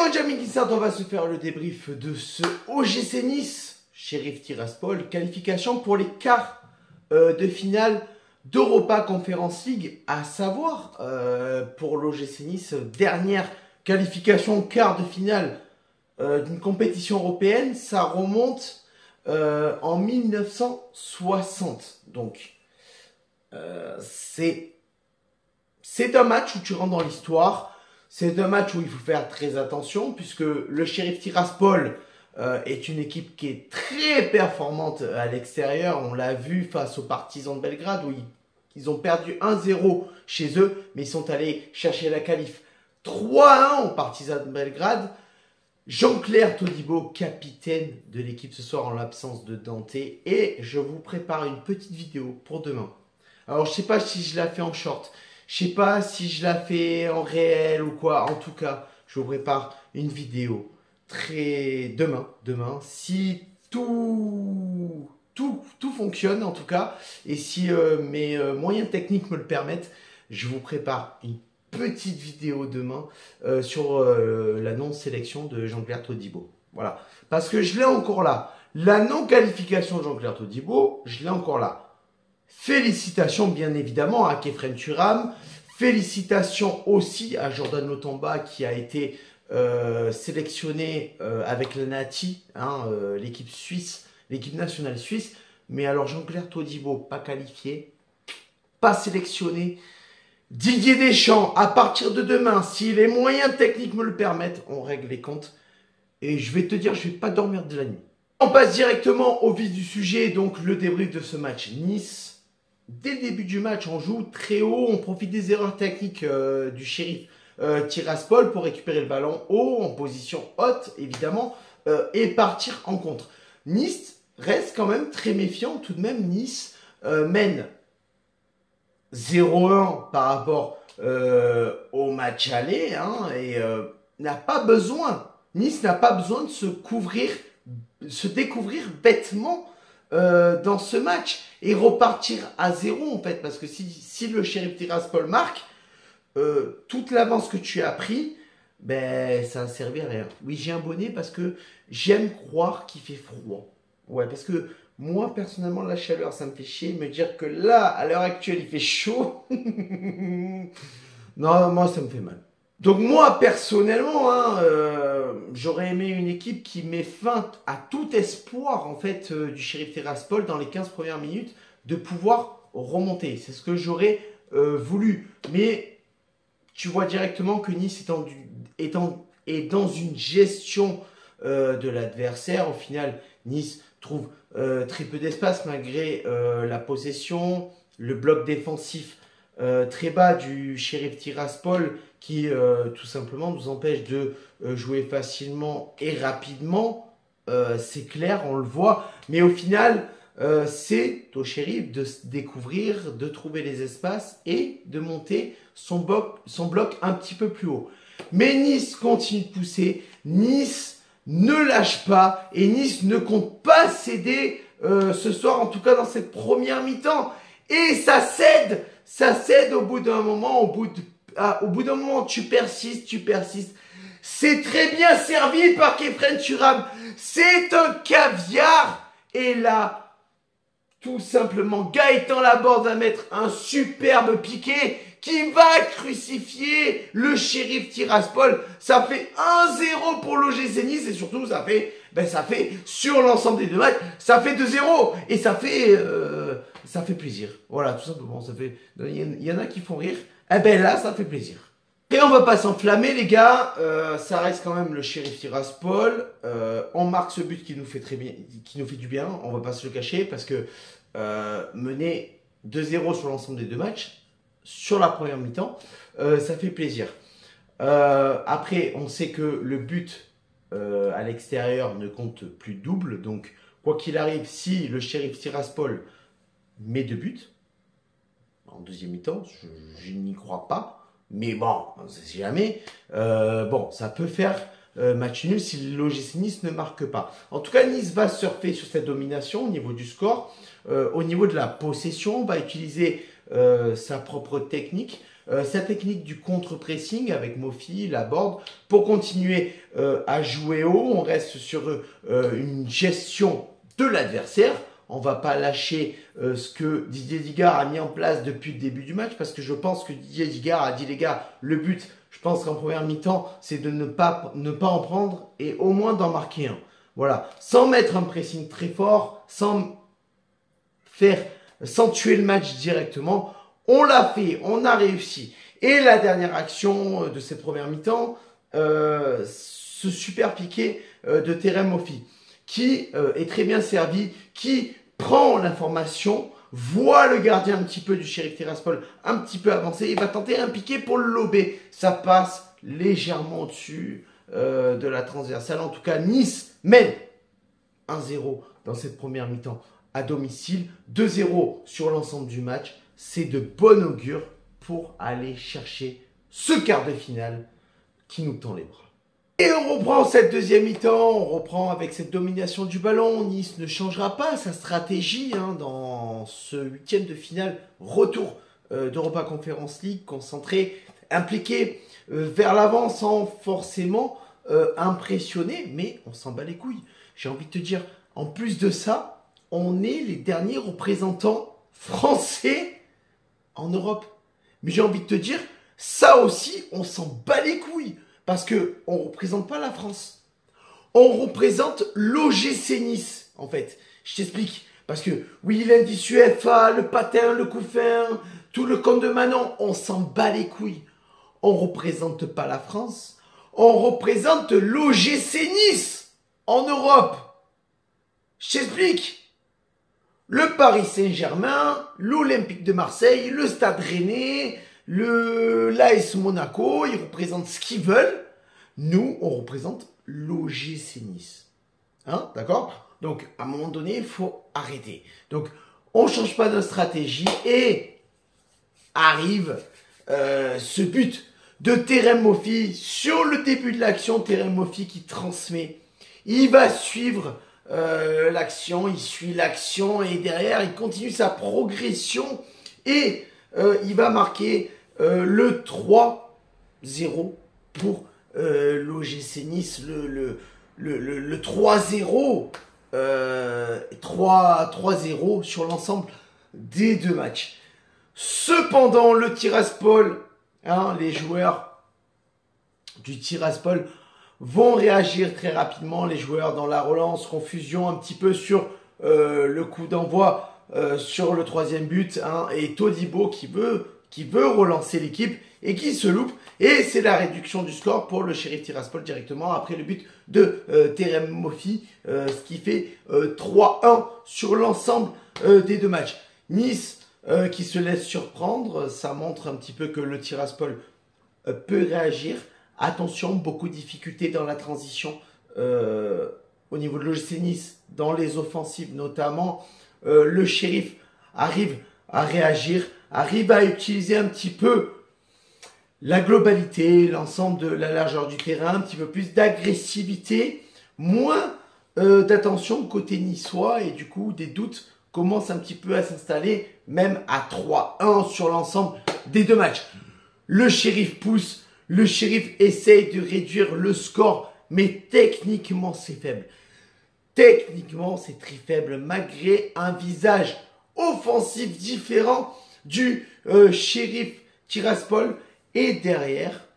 mon Jamie Guissard, on va se faire le débrief de ce OGC Nice, Sheriff Tiraspol, qualification pour les quarts de finale d'Europa Conference League, à savoir pour l'OGC Nice, dernière qualification quart de finale d'une compétition européenne, ça remonte en 1960. Donc c'est un match où tu rentres dans l'histoire. C'est un match où il faut faire très attention puisque le Sheriff Tiraspol est une équipe qui est très performante à l'extérieur. On l'a vu face aux Partisans de Belgrade où ils ont perdu 1-0 chez eux, mais ils sont allés chercher la qualif 3-1 aux Partisans de Belgrade. Jean-Claire Todibo, capitaine de l'équipe ce soir en l'absence de Dante. Et je vous prépare une petite vidéo pour demain. Alors je ne sais pas si je la fais en short. Je sais pas si je la fais en réel ou quoi. En tout cas, je vous prépare une vidéo demain, si tout fonctionne en tout cas, et si mes moyens techniques me le permettent, je vous prépare une petite vidéo demain sur la non-sélection de Jean-Claire Todibo. Voilà, parce que je l'ai encore là. La non-qualification de Jean-Claire Todibo, je l'ai encore là. Félicitations bien évidemment à Khéphren Thuram. Félicitations aussi à Jordan Lotamba qui a été sélectionné avec la Nati, hein, l'équipe suisse, l'équipe nationale suisse. Mais alors Jean-Claire Todibo, pas qualifié, pas sélectionné. Didier Deschamps, à partir de demain, si les moyens techniques me le permettent, on règle les comptes. Et je vais te dire, je ne vais pas dormir de la nuit. On passe directement au vif du sujet, donc le débrief de ce match Nice. Dès le début du match, on joue très haut, on profite des erreurs techniques du Sheriff Tiraspol pour récupérer le ballon haut, en position haute évidemment, et partir en contre. Nice reste quand même très méfiant, tout de même Nice mène 0-1 par rapport au match aller, hein, et n'a pas besoin, Nice n'a pas besoin de se découvrir bêtement dans ce match et repartir à 0 en fait, parce que si le Sheriff Tiraspol marque, toute l'avance que tu as pris, ben ça a servi à rien. Oui, j'ai un bonnet parce que j'aime croire qu'il fait froid. Ouais, parce que moi personnellement la chaleur ça me fait chier, me dire que là à l'heure actuelle il fait chaud. Non, moi ça me fait mal. Donc moi, personnellement, hein, j'aurais aimé une équipe qui met fin à tout espoir en fait du Sheriff Tiraspol dans les 15 premières minutes de pouvoir remonter. C'est ce que j'aurais voulu. Mais tu vois directement que Nice est dans une gestion de l'adversaire. Au final, Nice trouve très peu d'espace malgré la possession, le bloc défensif très bas du Sheriff Tiraspol qui tout simplement nous empêche de jouer facilement et rapidement. C'est clair, on le voit. Mais au final, c'est au Sheriff de se découvrir, de trouver les espaces et de monter son bloc un petit peu plus haut. Mais Nice continue de pousser. Nice ne lâche pas. Et Nice ne compte pas céder ce soir, en tout cas dans cette première mi-temps. Et ça cède au bout d'un moment, au bout d'un moment, tu persistes. C'est très bien servi par Khéphren Thuram. C'est un caviar. Et là, tout simplement, Gaëtan Laborde va mettre un superbe piqué qui va crucifier le Sheriff Tiraspol. Ça fait 1-0 pour l'OGC Nice et surtout, ça fait sur l'ensemble des deux matchs, ça fait 2-0. Et ça fait plaisir. Voilà, tout simplement. Il y en a qui font rire. Eh ben là, ça fait plaisir. Et on va pas s'enflammer, les gars. Ça reste quand même le Sheriff Tiraspol. On marque ce but qui nous fait très bien, qui nous fait du bien. On va pas se le cacher parce que mener 2-0 sur l'ensemble des deux matchs, sur la première mi-temps, ça fait plaisir. Après, on sait que le but à l'extérieur ne compte plus double. Donc, quoi qu'il arrive, si le Sheriff Tiraspol met 2 buts en deuxième mi-temps, je n'y crois pas, mais bon, on ne sait jamais. Bon, ça peut faire match nul si l'OGC Nice ne marque pas. En tout cas, Nice va surfer sur cette domination au niveau du score. Au niveau de la possession, on va utiliser sa propre technique sa technique du contre-pressing avec Mofi, Laborde, pour continuer à jouer haut. On reste sur une gestion de l'adversaire. On va pas lâcher ce que Didier Digard a mis en place depuis le début du match, parce que je pense que Didier Digard a dit, les gars, le but, je pense qu'en première mi-temps, c'est de ne pas en prendre et au moins d'en marquer un. Voilà, sans mettre un pressing très fort, sans tuer le match directement. On l'a fait, on a réussi. Et la dernière action de cette première mi-temps, ce super piqué de Terem Moffi, qui est très bien servi, qui prend l'information, voit le gardien un petit peu du Sheriff Tiraspol un petit peu avancé, et va tenter un piqué pour le lober. Ça passe légèrement au-dessus de la transversale. En tout cas, Nice mène 1-0 dans cette première mi-temps à domicile, 2-0 sur l'ensemble du match. C'est de bon augure pour aller chercher ce quart de finale qui nous tend les bras. Et on reprend cette deuxième mi-temps, on reprend avec cette domination du ballon. Nice ne changera pas sa stratégie dans ce huitième de finale. Retour d'Europa Conference League, concentré, impliqué vers l'avant sans forcément impressionner, mais on s'en bat les couilles. J'ai envie de te dire, en plus de ça, on est les derniers représentants français en Europe. Mais j'ai envie de te dire, ça aussi, on s'en bat les couilles. Parce que on représente pas la France. On représente l'OGC Nice, en fait. Je t'explique. Parce que, oui, l'indice UEFA, le patin, le couffin, tout le compte de Manon, on s'en bat les couilles. On représente pas la France. On représente l'OGC Nice en Europe. Je t'explique. Le Paris Saint-Germain, l'Olympique de Marseille, le Stade Rennais, l'AS Monaco, ils représentent ce qu'ils veulent. Nous, on représente l'OGC Nice. Hein, d'accord? Donc, à un moment donné, il faut arrêter. Donc, on ne change pas de stratégie et arrive ce but de Terem Moffi sur le début de l'action. Terem Moffi qui transmet. Il va suivre l'action, il suit l'action et derrière, il continue sa progression et il va marquer le 3-0 pour l'OGC Nice, le 3-0, 3-0 sur l'ensemble des deux matchs. Cependant, le Tiraspol, les joueurs du Tiraspol vont réagir très rapidement. Les joueurs dans la relance, confusion un petit peu sur le coup d'envoi sur le troisième but, et Todibo qui veut relancer l'équipe et qui se loupe. Et c'est la réduction du score pour le Sheriff Tiraspol directement après le but de Terem Moffi, ce qui fait 3-1 sur l'ensemble des deux matchs. Nice qui se laisse surprendre, ça montre un petit peu que le Tiraspol peut réagir. Attention, beaucoup de difficultés dans la transition au niveau de l'OGC Nice, dans les offensives notamment. Le Sheriff arrive à réagir, arrive à utiliser un petit peu la globalité, l'ensemble de la largeur du terrain, un petit peu plus d'agressivité, moins d'attention côté niçois et du coup des doutes commencent un petit peu à s'installer, même à 3-1 sur l'ensemble des deux matchs. Le Sheriff pousse, le Sheriff essaye de réduire le score, mais techniquement c'est faible. Techniquement c'est très faible, malgré un visage offensif différent du Sheriff Tiraspol. Et derrière,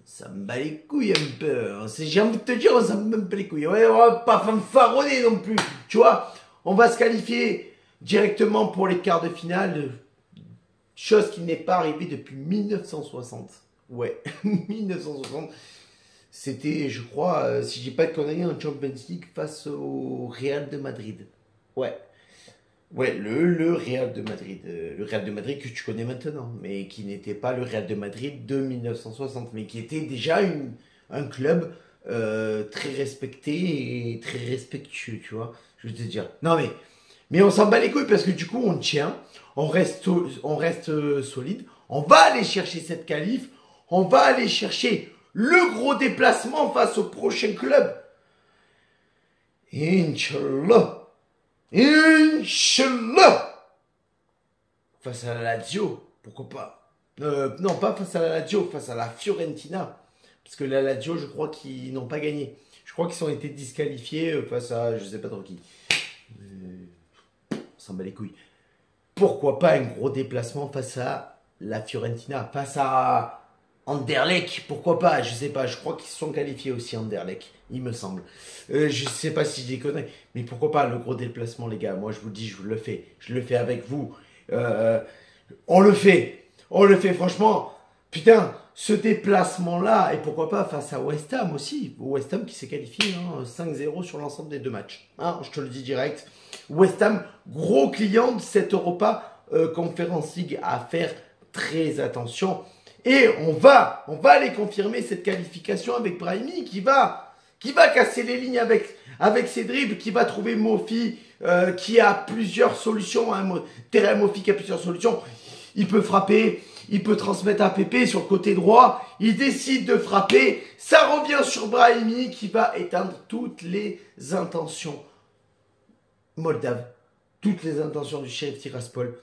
ça me bat les couilles un peu. J'ai envie de te dire, ça me bat les couilles. Ouais, on va pas fanfaronner non plus. Tu vois, on va se qualifier directement pour les quarts de finale. Chose qui n'est pas arrivée depuis 1960. Ouais, 1960. C'était, je crois, si je dis pas de conneries, en Champions League face au Real de Madrid. Ouais. Ouais, le Real de Madrid. Le Real de Madrid que tu connais maintenant, mais qui n'était pas le Real de Madrid de 1960, mais qui était déjà un club très respecté et très respectueux, tu vois. Je veux te dire. Non, mais on s'en bat les couilles parce que du coup, on tient, on reste solide, on va aller chercher cette qualif, on va aller chercher le gros déplacement face au prochain club. Inch'Allah. Inch'Allah. Face à la Lazio. Pourquoi pas? Non, pas face à la Lazio, face à la Fiorentina. Parce que la Lazio, je crois qu'ils n'ont pas gagné. Je crois qu'ils ont été disqualifiés face à je sais pas trop qui. On s'en bat les couilles. Pourquoi pas un gros déplacement face à la Fiorentina, face à Anderlecht, pourquoi pas, je sais pas, je crois qu'ils se sont qualifiés aussi Anderlecht, il me semble. Je sais pas si je les connais, mais pourquoi pas le gros déplacement les gars, moi je vous le dis, je le fais avec vous. On le fait franchement, putain, ce déplacement-là, et pourquoi pas face à West Ham aussi, West Ham qui s'est qualifié 5-0 sur l'ensemble des deux matchs, je te le dis direct. West Ham, gros client de cette Europa Conference League, à faire très attention. Et on va aller confirmer cette qualification avec Brahimi qui va casser les lignes avec ses dribbles, qui va trouver Mofi qui a plusieurs solutions. Terrain Mofi qui a plusieurs solutions. Il peut frapper, il peut transmettre à Pépé sur le côté droit. Il décide de frapper. Ça revient sur Brahimi qui va éteindre toutes les intentions moldaves, toutes les intentions du Sheriff Tiraspol.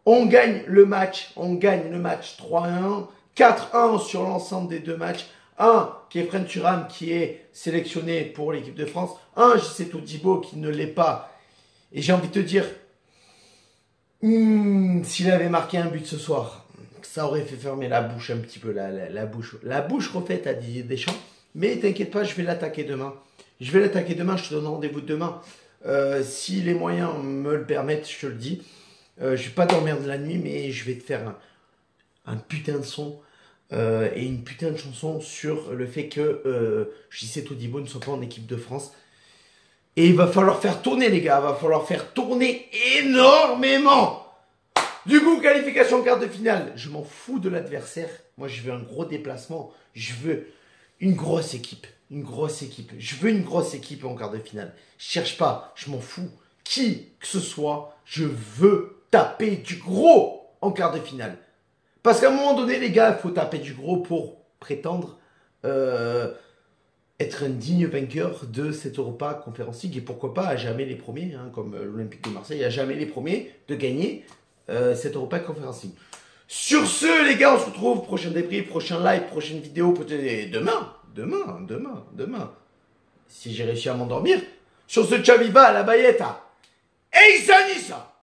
On gagne le match 3-1, 4-1 sur l'ensemble des deux matchs. Un qui est French Thuram qui est sélectionné pour l'équipe de France. Un JC Todibo qui ne l'est pas. Et j'ai envie de te dire, s'il avait marqué un but ce soir, ça aurait fait fermer la bouche un petit peu, la bouche refaite à Didier Deschamps. Mais t'inquiète pas, je vais l'attaquer demain. Je te donne rendez-vous demain. Si les moyens me le permettent, je te le dis. Je vais pas dormir de la nuit, mais je vais te faire un putain de son et une putain de chanson sur le fait que JC Todibo ne soit pas en équipe de France. Et il va falloir faire tourner les gars, il va falloir faire tourner énormément. Du coup, qualification en quart de finale. Je m'en fous de l'adversaire. Moi, je veux un gros déplacement. Je veux une grosse équipe. Je veux une grosse équipe en quart de finale. Je cherche pas, je m'en fous. Qui que ce soit, je veux taper du gros en quart de finale. Parce qu'à un moment donné, les gars, il faut taper du gros pour prétendre être un digne vainqueur de cette Europa Conference League. Et pourquoi pas à jamais les premiers, comme l'Olympique de Marseille, à jamais les premiers de gagner cette Europa Conference League. Sur ce, les gars, on se retrouve. Prochain débrief, prochain live, prochaine vidéo, peut-être demain. Si j'ai réussi à m'endormir. Sur ce, ciao viva, la bayetta. Et Nissa